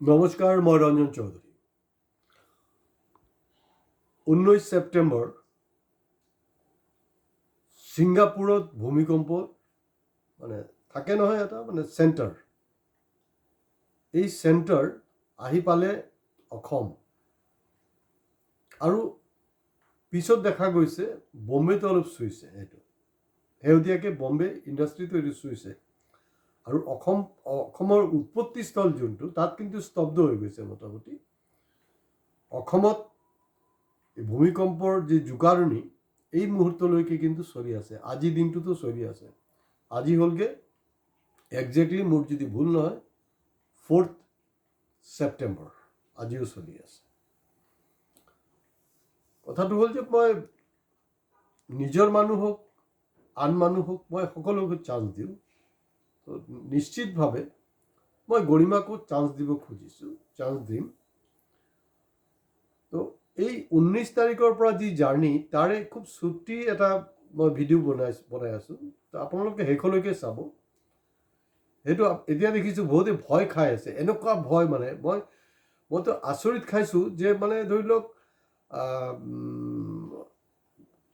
নমস্কাৰ, মই ৰঞ্জন চৌধুৰী। 19 ছেপ্টেম্বৰ ছিংগাপুৰত ভূমিকম্প থাকে নহয়, এটা চেণ্টাৰ। এই চেণ্টাৰ আহি পালে অসম, আৰু পিছত দেখা গৈছে বম্বেটো অলপ চুইছে। এইটো শেহতীয়াকৈ বম্বে ইণ্ডাষ্ট্ৰিটো এইটো চুইছে, আৰু অসমৰ উৎপত্তিস্থল যোনটো, তাত কিন্তু স্তব্ধ হৈ গৈছে। মোটামুটি অসমত ভূমিকম্পৰ যি জোকাৰণি এই মুহূৰ্তলৈকে কিন্তু চলি আছে। আজি দিনটোতো চলি আছে। আজি হ'লগৈ একজেক্টলি, মোৰ যদি ভুল নহয়, 4 ছেপ্টেম্বৰ। আজিও চলি আছে। কথাটো হ'ল যে মই নিজৰ মানুহ হওক, আন মানুহ হওক, মই সকলোকে চান্স দিওঁ। তো নিশ্চিতভাৱে মই গৰিমাকো চান্স দিব খুজিছোঁ, চান্স দিম। তো এই 19 তাৰিখৰ পৰা যি জাৰ্ণি, তাৰে খুব চুটি এটা মই ভিডিঅ' বনাই আছোঁ। তো আপোনালোকে শেষলৈকে চাব। সেইটো এতিয়া দেখিছোঁ বহুতে ভয় খাই আছে। এনেকুৱা ভয় মইতো আচৰিত খাইছোঁ যে ধৰি লওক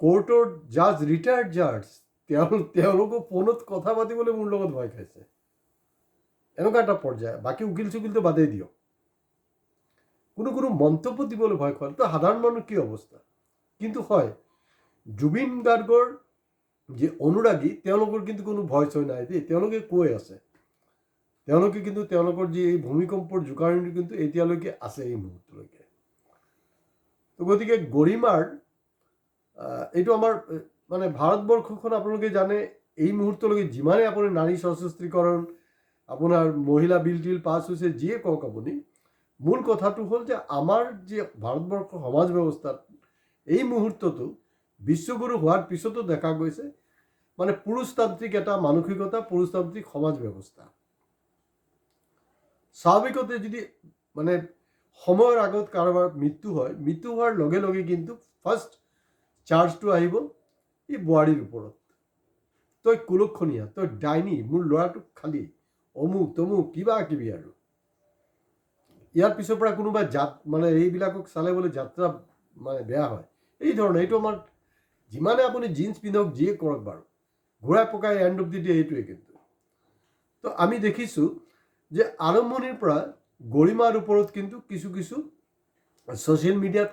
কোৰ্টৰ জাজ, ৰিটায়াৰ্ড জাজ, তেওঁলোকো ফোনত কথা পাতিবলৈ মোৰ লগত ভয় খাইছে। এনেকুৱা এটা পৰ্যায়। বাকী উকিল চুকিলটো বাদেই দিয়ক, কোনো মন্তব্য দিবলৈ ভয় কৰে। তো সাধাৰণ মানুহ কি অৱস্থা। কিন্তু হয়, জুবিন গাৰ্গৰ যি অনুৰাগী, তেওঁলোকৰ কিন্তু কোনো ভয় চয় নাই দেই। তেওঁলোকে কৈ আছে, তেওঁলোকে কিন্তু তেওঁলোকৰ যি এই ভূমিকম্পৰ জোকাৰণি কিন্তু এতিয়ালৈকে আছে, এই মুহূৰ্তলৈকে। তো গতিকে গৰিমাৰ এইটো আমাৰ ভাৰতবৰ্ষখন আপোনালোকে জানে, এই মুহূৰ্তলৈকে যিমানে আপুনি নাৰী সশস্ত্ৰীকৰণ, আপোনাৰ মহিলা বিল টিল পাছ হৈছে, যিয়ে কওক আপুনি, মূল কথাটো হ'ল যে আমাৰ যি ভাৰতবৰ্ষৰ সমাজ ব্যৱস্থাত এই মুহূৰ্তটো বিশ্বগুৰু হোৱাৰ পিছতো দেখা গৈছে পুৰুষতান্ত্ৰিক এটা মানসিকতা, পুৰুষতান্ত্ৰিক সমাজ ব্যৱস্থা। স্বাভাৱিকতে যদি সময়ৰ আগত কাৰোবাৰ মৃত্যু হয়, মৃত্যু হোৱাৰ লগে লগে কিন্তু ফাৰ্ষ্ট চাৰ্জটো আহিব এই বোৱাৰীৰ ওপৰত। তই কুলক্ষণীয়া, তই ডাইনী, মোৰ ল'ৰাটোক খালি, অমুক তমুক কিবা কিবি। আৰু ইয়াৰ পিছৰ পৰা কোনোবা এইবিলাকক চালে বোলে যাত্ৰা বেয়া হয়, এই ধৰণে। এইটো আমাৰ যিমানে আপুনি জিন্স পিন্ধক, যিয়ে কৰক বাৰু, ঘূৰাই পকাই এণ্ড অফ দি ডে এইটোৱে। কিন্তু তো আমি দেখিছোঁ যে আৰম্ভণিৰ পৰা গৰিমাৰ ওপৰত কিন্তু কিছু ছ'চিয়েল মিডিয়াত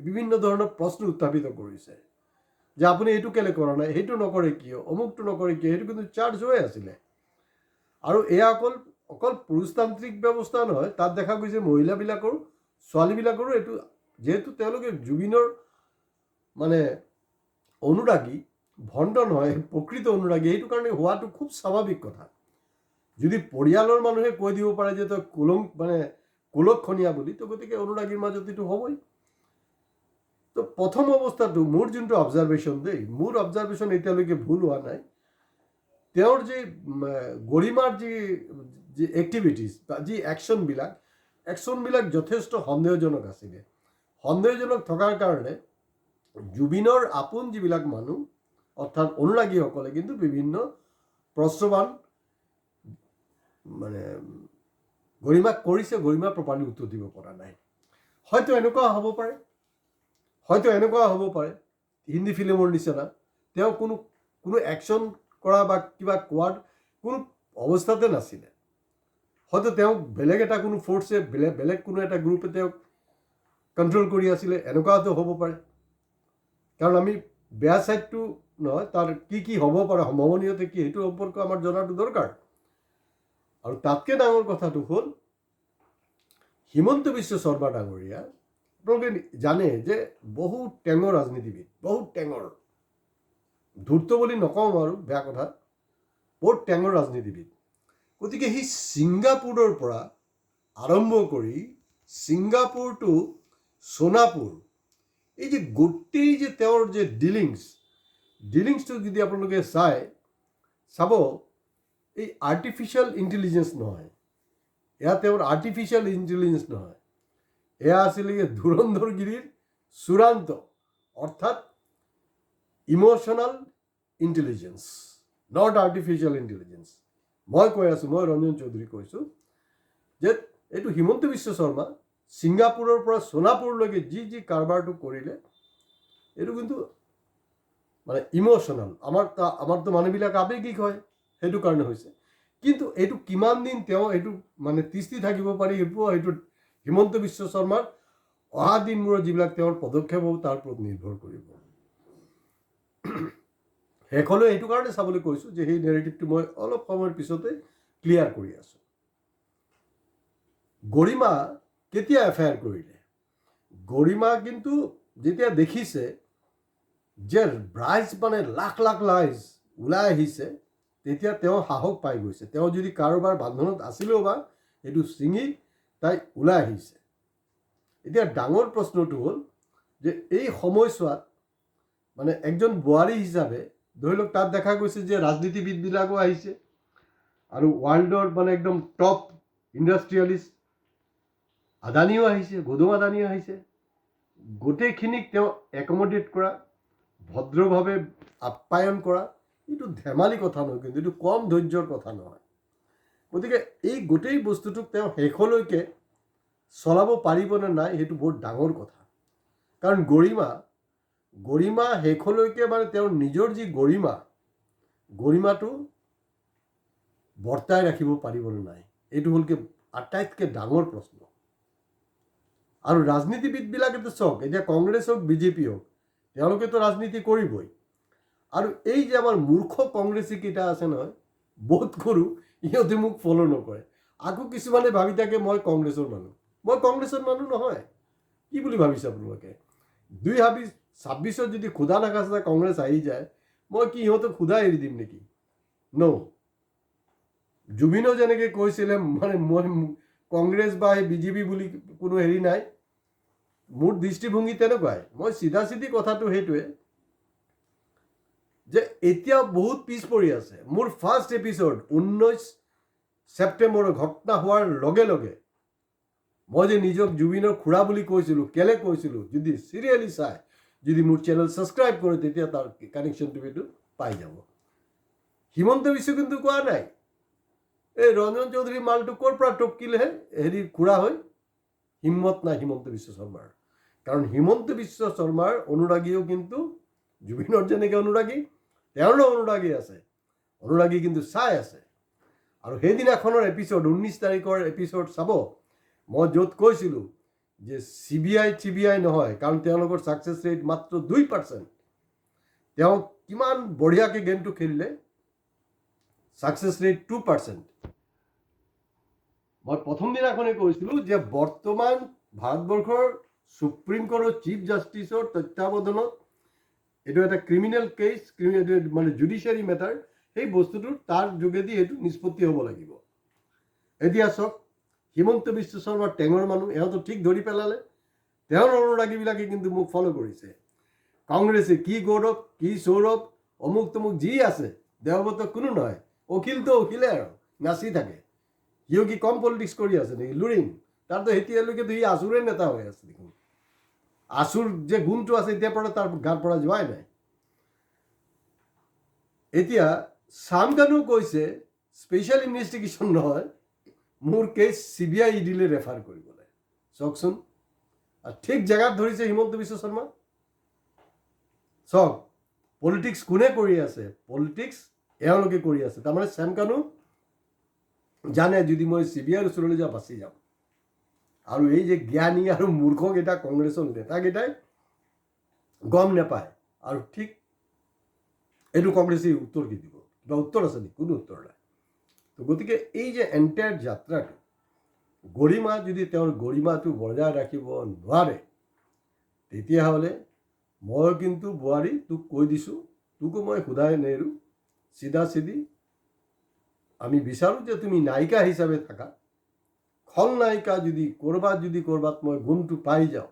বিভিন্ন ধৰণৰ প্ৰশ্ন উত্থাপিত কৰিছে যে আপুনি এইটো কেলে কৰা নাই, সেইটো নকৰে কিয়, অমুকটো নকৰে কিয়। সেইটো কিন্তু চাৰ্জ হৈ আছিলে। আৰু এয়া অকল পুৰুষতান্ত্ৰিক ব্যৱস্থা নহয়, তাত দেখা গৈছে মহিলাবিলাকৰো, ছোৱালীবিলাকৰো এইটো, যিহেতু তেওঁলোকে জুবিনৰ অনুৰাগী, ভণ্ড নহয়, প্ৰকৃত অনুৰাগী। এইটো কাৰণে হোৱাটো খুব স্বাভাৱিক কথা। যদি পৰিয়ালৰ মানুহে কৈ দিব পাৰে যে তই কুলক্ষণীয়া বুলি, তো গতিকে অনুৰাগীৰ মাজত এইটো হ'বই। তো প্ৰথম অৱস্থাটো মোৰ যোনটো অবজাৰভেশ্যন দেই, মোৰ অবজাৰভেশ্যন এতিয়ালৈকে ভুল হোৱা নাই। তেওঁৰ যি গৰিমাৰ যি এক্টিভিটিজ বা যি একশ্যনবিলাক যথেষ্ট সন্দেহজনক আছিলে। সন্দেহজনক থকাৰ কাৰণে জুবিনৰ আপোন যিবিলাক মানুহ, অৰ্থাৎ অনুৰাগীসকলে কিন্তু বিভিন্ন প্ৰশ্নবান গৰিমাক কৰিছে। গৰিমা প্ৰপাৰলি উত্তৰ দিব পৰা নাই। হয়তো এনেকুৱা হ'ব পাৰে হিন্দী ফিল্মৰ নিচিনা, তেওঁ কোনো একশ্যন কৰা বা কিবা কোৱাৰ কোনো অৱস্থাতে নাছিলে। হয়তো তেওঁক বেলেগ এটা কোনো ফ'ৰ্ছে, বেলেগ কোনো এটা গ্ৰুপে তেওঁক কণ্ট্ৰল কৰি আছিলে, এনেকুৱাতো হ'ব পাৰে। কাৰণ আমি বেয়া ছাইডটো নহয়, তাৰ কি হ'ব পাৰে, সম্ভাৱনীয়তা কি, সেইটো সম্পৰ্কে আমাৰ জনাটো দৰকাৰ। আৰু তাতকৈ ডাঙৰ কথাটো হ'ল হিমন্ত বিশ্ব শৰ্মা ডাঙৰীয়া, আপোনালোকে জানে যে বহুত টেঙৰ ৰাজনীতিবিদ, বহুত টেঙৰ, ধূৰ্ত বুলি নকওঁ আৰু, বেয়া কথা, বহুত টেঙৰ ৰাজনীতিবিদ। গতিকে সি ছিংগাপুৰৰ পৰা আৰম্ভ কৰি ছিংগাপুৰ টু সোনাপুৰ, এই যে গোটেই যে তেওঁৰ যে ডিলিংছটো যদি আপোনালোকে চাব, এই আৰ্টিফিচিয়েল ইণ্টেলিজেঞ্চ নহয়, এয়া তেওঁৰ আৰ্টিফিচিয়েল ইণ্টেলিজেঞ্চ নহয়, এয়া আছিলে ধুৰন্ধৰগিৰিৰ চূড়ান্ত, অৰ্থাৎ emotional intelligence, not artificial intelligence. মই কৈ আছোঁ, মই ৰঞ্জন চৌধুৰী কৈছোঁ যে এইটো হিমন্ত বিশ্ব শৰ্মা ছিংগাপুৰৰ পৰা সোনাপুৰলৈকে যি কাৰবাৰটো কৰিলে এইটো কিন্তু মানে ইম'শ্যনেল, আমাৰতো মানুহবিলাক আৱেগিক হয়, সেইটো কাৰণে হৈছে। কিন্তু এইটো কিমান দিন তেওঁ এইটো মানে তিষ্ঠি থাকিব পাৰি সেইটো হিমন্ত বিশ্ব শৰ্মাৰ অহা দিনবোৰৰ যিবিলাক তেওঁৰ পদক্ষেপ হ'ব তাৰ ওপৰত নিৰ্ভৰ কৰিব। শেষলৈ এইটো কাৰণে চাবলৈ কৈছোঁ যে সেই নেৰেটিভটো মই অলপ সময়ৰ পিছতে ক্লিয়াৰ কৰি আছোঁ। গৰিমা কেতিয়া এফআইআৰ কৰিলে? গৰিমা কিন্তু যেতিয়া দেখিছে যে ৰাইজ মানে লাখ লাখ ৰাইজ ওলাই আহিছে, তেতিয়া তেওঁ সাহস পাই গৈছে। তেওঁ যদি কাৰোবাৰ বান্ধোনত আছিলেও বা সেইটো ছিঙি তাই ওলাই আহিছে। এতিয়া ডাঙৰ প্ৰশ্নটো হ'ল যে এই সময়ছোৱাত মানে একজন বোৱাৰী হিচাপে ধৰি লওক তাত দেখা গৈছে যে ৰাজনীতিবিদবিলাকো আহিছে আৰু ৱৰ্ল্ডৰ মানে একদম টপ ইণ্ডাষ্ট্ৰিয়েলিষ্ট আদানীও আহিছে, গৌতম আদানীও আহিছে। গোটেইখিনিক তেওঁ একমডেট কৰা, ভদ্ৰভাৱে আপ্যায়ন কৰা, এইটো ধেমালি কথা নহয়, কিন্তু এইটো কম ধৈৰ্যৰ কথা নহয়। গতিকে এই গোটেই বস্তুটোক তেওঁ শেষলৈকে চলাব পাৰিবনে নাই সেইটো বহুত ডাঙৰ কথা। কাৰণ গৰিমা শেষলৈকে মানে তেওঁৰ নিজৰ যি গৰিমাটো বৰ্তাই ৰাখিব পাৰিবনে নাই, এইটো হ'লকে আটাইতকৈ ডাঙৰ প্ৰশ্ন। আৰু ৰাজনীতিবিদবিলাকেতো চাওক, এতিয়া কংগ্ৰেছ হওক বিজেপি হওক, তেওঁলোকেতো ৰাজনীতি কৰিবই। আৰু এই যে আমাৰ মূৰ্খ কংগ্ৰেছী কেইটা আছে নহয়, বহুত সৰু, ইহঁতে মোক ফ'ল' নকৰে। আকৌ কিছুমানে ভাবি থাকে মই কংগ্ৰেছৰ মানুহ। মই কংগ্ৰেছৰ মানুহ নহয়। কি বুলি ভাবিছে আপোনালোকে? 2026 যদি খুদা নাখাস্তা কংগ্ৰেছ আহি যায়, মই কি ইহঁতক খুদা এৰি দিম নেকি? জুবিনো যেনেকৈ কৈছিলে মানে মই কংগ্ৰেছ বা বিজেপি বুলি কোনো হেৰি নাই, মোৰ দৃষ্টিভংগী তেনেকুৱাই। মই চিধা কথাটো সেইটোৱে যে এতিয়া বহুত পিছ পৰি আছে। মোৰ ফাৰ্ষ্ট এপিছড 19 ছেপ্টেম্বৰৰ ঘটনা হোৱাৰ লগে লগে মই যে নিজক জুবিনৰ খুৰা বুলি কৈছিলোঁ, কেলে কৈছিলোঁ, যদি চিৰিয়েলি চাই, যদি মোৰ চেনেল ছাবস্ক্ৰাইব কৰে, তেতিয়া তাৰ কানেকশ্যনটো এইটো পাই যাব। হিমন্ত বিশ্ব কিন্তু কোৱা নাই এই ৰঞ্জন চৌধুৰী মালটো ক'ৰ পৰা টপকিলেহে হেৰি খুৰা হৈ। হিম্মত নাই হিমন্ত বিশ্ব শৰ্মাৰ। কাৰণ হিমন্ত বিশ্ব শৰ্মাৰ অনুৰাগীও কিন্তু জুবিনৰ যেনেকৈ অনুৰাগী, তেওঁৰো অনুৰাগী আছে, অনুৰাগী কিন্তু চাই আছে। আৰু সেইদিনাখনৰ এপিছড 19 তাৰিখৰ এপিছড চাব, মই য'ত কৈছিলোঁ যে CBI নহয়, কাৰণ তেওঁলোকৰ ছাকচেছ ৰেট মাত্ৰ 2%। তেওঁ কিমান বঢ়িয়াকৈ গেমটো খেলিলে, ছাকচেছ ৰেট 2%। মই প্ৰথম দিনাখনেই কৈছিলোঁ যে বৰ্তমান ভাৰতবৰ্ষৰ সুপ্ৰিম কোৰ্টৰ চিফ জাষ্টিছৰ তত্বাৱধানত এইটো এটা ক্ৰিমিনেল কেছ, মানে জুডিচিয়াৰী মেটাৰ, সেই বস্তুটো তাৰ যোগেদি এইটো নিষ্পত্তি হ'ব লাগিব। এতিয়া চাওক, হিমন্ত বিশ্ব শৰ্মাৰ টেঙৰ মানুহ, এওঁতো ঠিক ধৰি পেলালে। তেওঁৰ অনুৰাগীবিলাকে কিন্তু মোক ফ'ল' কৰিছে। কংগ্ৰেছে কি গৌৰৱ, কি সৌৰভ, অমুক তমুক যি আছে, দেৱব্ৰত কোনো নহয়, অখিলতো অখিলে আৰু নাচি থাকে। সিও কি কম পলিটিক্স কৰি আছে নেকি? লুৰিং। তাৰতো এতিয়ালৈকেতো সি আছুৰে নেতা হৈ আছে দেখোন। আছুৰ যে গুণটো আছে এতিয়াৰ পৰা তাৰ গাৰ পৰা যোৱাই নাই। এতিয়া চামকানো কৈছে স্পেচিয়েল ইনভেষ্টিগেশ্যন নহয়, মোৰ কেছ CBI ED ৰেফাৰ কৰিবলৈ। চাওকচোন, আৰু ঠিক জেগাত ধৰিছে হিমন্ত বিশ্ব শৰ্মা। চাওক, পলিটিক্স কোনে কৰি আছে? পলিটিক্স এওঁলোকে কৰি আছে। তাৰমানে চামকানো জানে যদি মই CBIৰ ওচৰলৈ যাওঁ বাচি যাম। আৰু এই যে জ্ঞানী আৰু মূৰ্খকেইটা কংগ্ৰেছৰ নেতাকেইটাই গম নাপায়। আৰু ঠিক এইটো কংগ্ৰেছে উত্তৰ কি দিব? কিবা উত্তৰ আছে নেকি? কোনো উত্তৰ নাই। তো গতিকে এই যে এণ্টায়াৰ যাত্ৰাটো, গৰিমা যদি তেওঁৰ গৰিমাটো বজাই ৰাখিব নোৱাৰে, তেতিয়াহ'লে মই কিন্তু বোৱাৰী তোক কৈ দিছোঁ, তোকো মই সোধাই নেৰো, চিধি আমি বিচাৰোঁ যে তুমি নায়িকা হিচাপে থাকা। খলনায়িকা যদি ক'ৰবাত মই গুণটো পাই যাওঁ,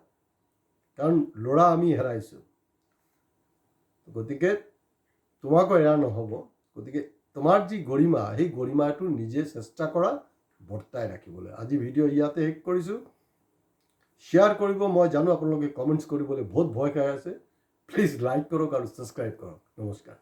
কাৰণ ল'ৰা আমি হেৰাইছোঁ, গতিকে তোমাকো এৰা নহ'ব। গতিকে তোমাৰ যি গৰিমা, সেই গৰিমাটো নিজে চেষ্টা কৰা বৰ্তাই ৰাখিবলৈ। আজি ভিডিঅ' ইয়াতে শেষ কৰিছোঁ। শ্বেয়াৰ কৰিব, মই জানো আপোনালোকে কমেণ্টছ কৰিবলৈ বহুত ভয় খাই আছে। প্লিজ লাইক কৰক আৰু ছাবস্ক্ৰাইব কৰক। নমস্কাৰ।